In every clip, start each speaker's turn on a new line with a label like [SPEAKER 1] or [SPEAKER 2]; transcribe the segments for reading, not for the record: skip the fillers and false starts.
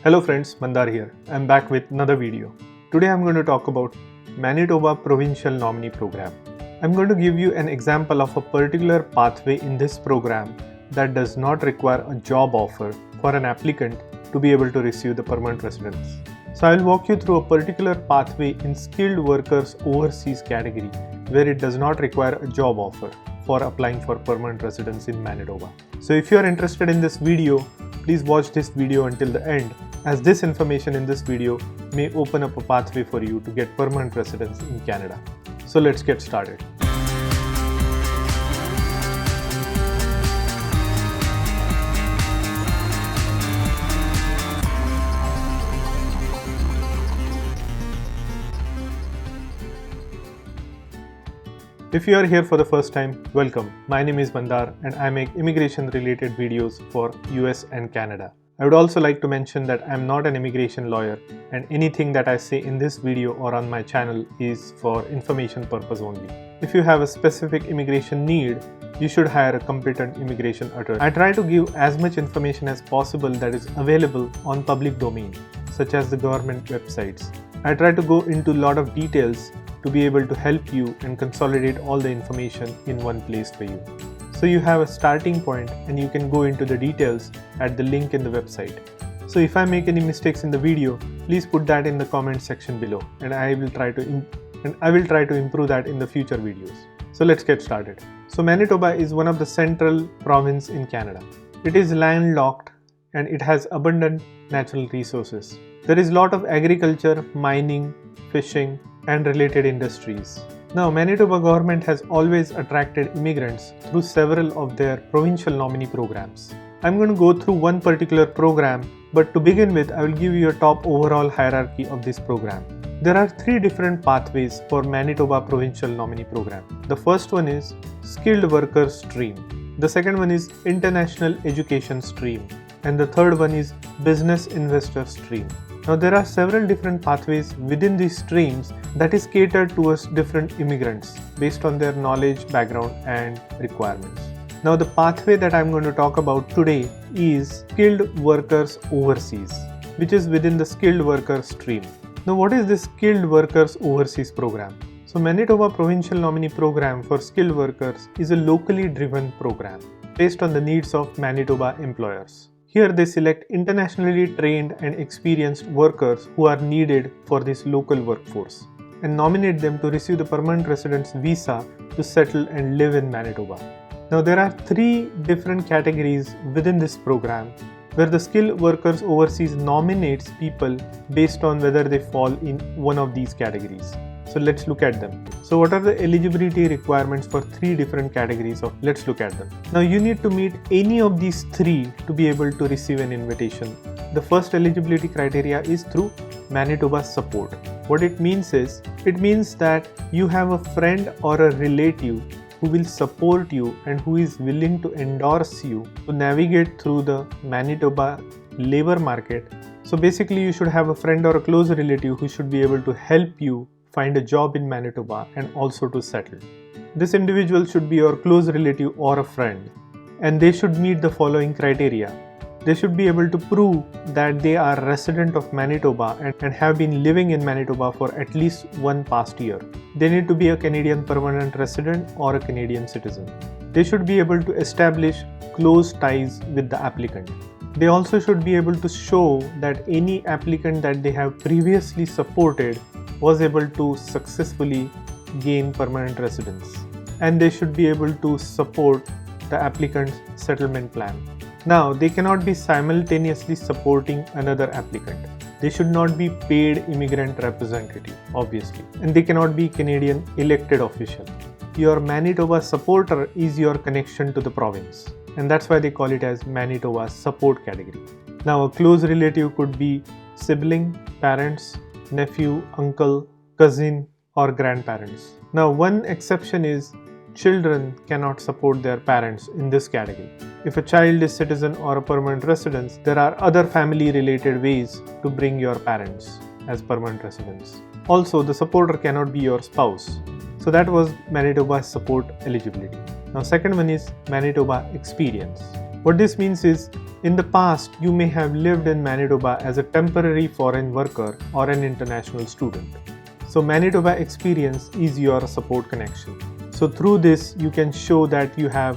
[SPEAKER 1] Hello friends, Mandar here. I'm back with another video. Today I'm going to talk about Manitoba Provincial Nominee Program. I'm going to give you an example of a particular pathway in this program that does not require a job offer for an applicant to be able to receive the permanent residence. So I'll walk you through a particular pathway in skilled workers overseas category where it does not require a job offer for applying for permanent residence in Manitoba. So if you are interested in this video, please watch this video until the end, as this information in this video may open up a pathway for you to get permanent residence in Canada. So let's get started. If you are here for the first time, welcome. My name is Mandar and I make immigration related videos for US and Canada. I would also like to mention that I am not an immigration lawyer and anything that I say in this video or on my channel is for information purpose only. If you have a specific immigration need, you should hire a competent immigration attorney. I try to give as much information as possible that is available on public domain, such as the government websites. I try to go into a lot of details to be able to help you and consolidate all the information in one place for you. So you have a starting point and you can go into the details at the link in the website. So if I make any mistakes in the video, please put that in the comment section below and I will try to improve that in the future videos. So let's get started. So Manitoba is one of the central province in Canada. It is landlocked and it has abundant natural resources. There is a lot of agriculture, mining, fishing, and related industries. Now, Manitoba government has always attracted immigrants through several of their provincial nominee programs. I'm going to go through one particular program, but to begin with, I will give you a top overall hierarchy of this program. There are three different pathways for Manitoba Provincial Nominee Program. The first one is Skilled Worker Stream. The second one is International Education Stream. And the third one is Business Investor Stream. Now there are several different pathways within these streams that is catered towards different immigrants based on their knowledge, background and requirements. Now the pathway that I'm going to talk about today is Skilled Workers Overseas, which is within the Skilled Worker Stream. Now what is this Skilled Workers Overseas program? So Manitoba Provincial Nominee Program for Skilled Workers is a locally driven program based on the needs of Manitoba employers. Here they select internationally trained and experienced workers who are needed for this local workforce and nominate them to receive the permanent residence visa to settle and live in Manitoba. Now there are three different categories within this program where the Skilled Workers Overseas nominates people based on whether they fall in one of these categories. So let's look at them. So what are the eligibility requirements for three different categories of? Let's look at them. Now you need to meet any of these three to be able to receive an invitation. The first eligibility criteria is through Manitoba support. What it means that you have a friend or a relative who will support you and who is willing to endorse you to navigate through the Manitoba labor market. So basically you should have a friend or a close relative who should be able to help you find a job in Manitoba and also to settle. This individual should be your close relative or a friend, and they should meet the following criteria. They should be able to prove that they are resident of Manitoba and have been living in Manitoba for at least one past year. They need to be a Canadian permanent resident or a Canadian citizen. They should be able to establish close ties with the applicant. They also should be able to show that any applicant that they have previously supported was able to successfully gain permanent residence, and they should be able to support the applicant's settlement plan. Now, they cannot be simultaneously supporting another applicant. They should not be paid immigrant representative, obviously, and they cannot be Canadian elected official. Your Manitoba supporter is your connection to the province, and that's why they call it as Manitoba support category. Now, a close relative could be sibling, parents, nephew, uncle, cousin or grandparents. Now one exception is children cannot support their parents in this category. If a child is citizen or a permanent resident, there are other family related ways to bring your parents as permanent residents. Also, the supporter cannot be your spouse. So that was Manitoba support eligibility. Now second one is Manitoba experience. What this means is, in the past, you may have lived in Manitoba as a temporary foreign worker or an international student. So Manitoba experience is your support connection. So through this, you can show that you have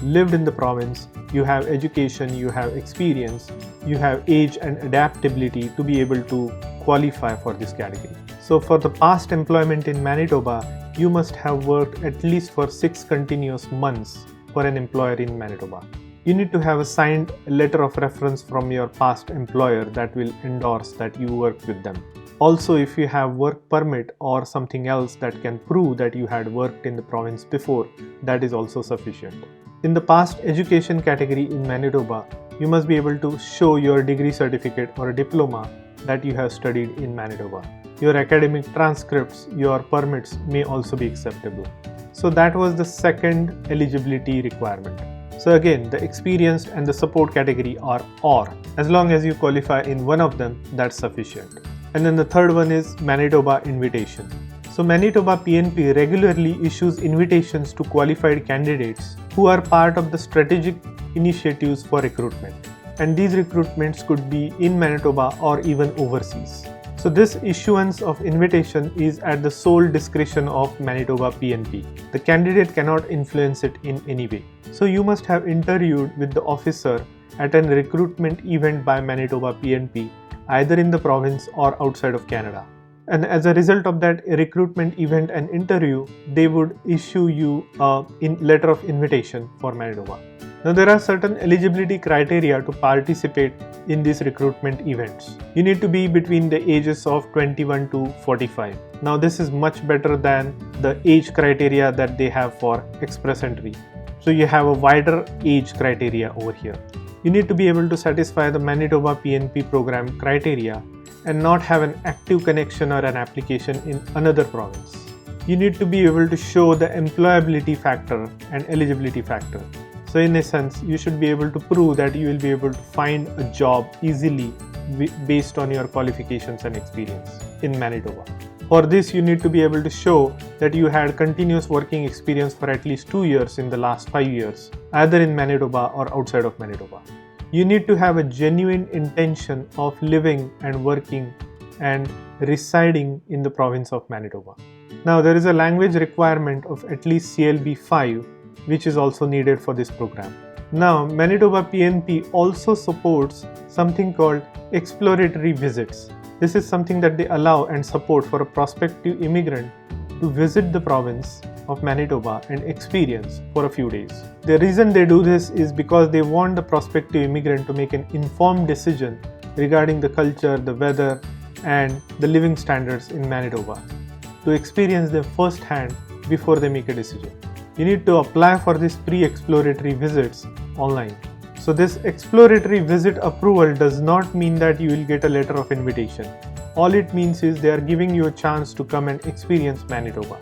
[SPEAKER 1] lived in the province, you have education, you have experience, you have age and adaptability to be able to qualify for this category. So for the past employment in Manitoba, you must have worked at least for 6 continuous months for an employer in Manitoba. You need to have a signed letter of reference from your past employer that will endorse that you worked with them. Also, if you have work permit or something else that can prove that you had worked in the province before, that is also sufficient. In the past education category in Manitoba, you must be able to show your degree certificate or a diploma that you have studied in Manitoba. Your academic transcripts, your permits may also be acceptable. So that was the second eligibility requirement. So again, the experienced and the support category are OR. As long as you qualify in one of them, that's sufficient. And then the third one is Manitoba invitation. So Manitoba PNP regularly issues invitations to qualified candidates who are part of the strategic initiatives for recruitment. And these recruitments could be in Manitoba or even overseas. So this issuance of invitation is at the sole discretion of Manitoba PNP. The candidate cannot influence it in any way. So you must have interviewed with the officer at a recruitment event by Manitoba PNP, either in the province or outside of Canada. And as a result of that recruitment event and interview, they would issue you a letter of invitation for Manitoba. Now there are certain eligibility criteria to participate in these recruitment events. You need to be between the ages of 21 to 45. Now this is much better than the age criteria that they have for express entry. So you have a wider age criteria over here. You need to be able to satisfy the Manitoba PNP program criteria and not have an active connection or an application in another province. You need to be able to show the employability factor and eligibility factor. So in essence, you should be able to prove that you will be able to find a job easily based on your qualifications and experience in Manitoba. For this, you need to be able to show that you had continuous working experience for at least 2 years in the last 5 years, either in Manitoba or outside of Manitoba. You need to have a genuine intention of living and working and residing in the province of Manitoba. Now, there is a language requirement of at least CLB 5, which is also needed for this program. Now, Manitoba PNP also supports something called exploratory visits. This is something that they allow and support for a prospective immigrant to visit the province of Manitoba and experience for a few days. The reason they do this is because they want the prospective immigrant to make an informed decision regarding the culture, the weather, and the living standards in Manitoba, to experience them firsthand before they make a decision. You need to apply for these pre-exploratory visits online. So this exploratory visit approval does not mean that you will get a letter of invitation. All it means is they are giving you a chance to come and experience Manitoba.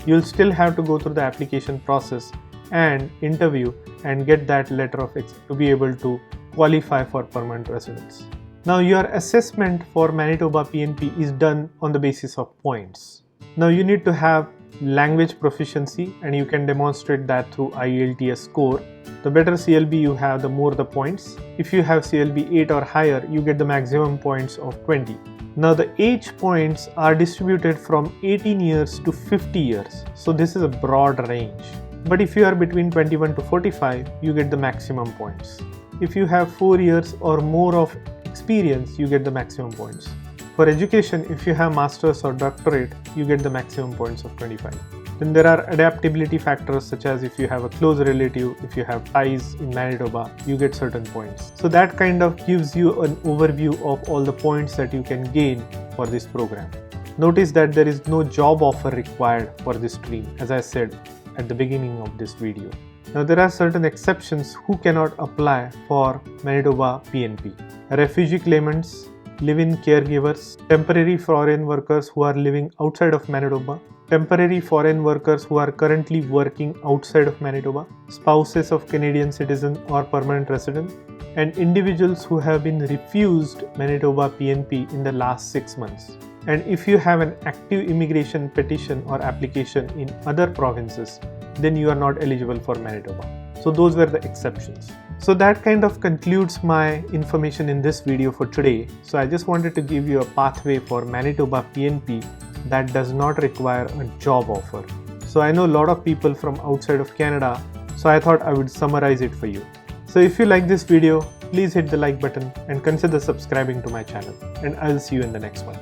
[SPEAKER 1] You'll still have to go through the application process and interview and get that letter of to be able to qualify for permanent residence. Now your assessment for Manitoba PNP is done on the basis of points. Now you need to have language proficiency, and you can demonstrate that through IELTS score. The better CLB you have, the more the points. If you have CLB 8 or higher, you get the maximum points of 20. Now the age points are distributed from 18 years to 50 years. So this is a broad range. But if you are between 21 to 45, you get the maximum points. If you have 4 years or more of experience, you get the maximum points. For education, if you have master's or doctorate, you get the maximum points of 25. Then there are adaptability factors, such as if you have a close relative, if you have ties in Manitoba, you get certain points. So that kind of gives you an overview of all the points that you can gain for this program. Notice that there is no job offer required for this stream, as I said at the beginning of this video. Now there are certain exceptions who cannot apply for Manitoba PNP. Refugee claimants, live-in caregivers, temporary foreign workers who are living outside of Manitoba, temporary foreign workers who are currently working outside of Manitoba, spouses of Canadian citizen or permanent resident, and individuals who have been refused Manitoba PNP in the last 6 months. And if you have an active immigration petition or application in other provinces, then you are not eligible for Manitoba. So those were the exceptions. So that kind of concludes my information in this video for today. So I just wanted to give you a pathway for Manitoba PNP that does not require a job offer. So I know a lot of people from outside of Canada, so I thought I would summarize it for you. So if you like this video, please hit the like button and consider subscribing to my channel, and I'll see you in the next one.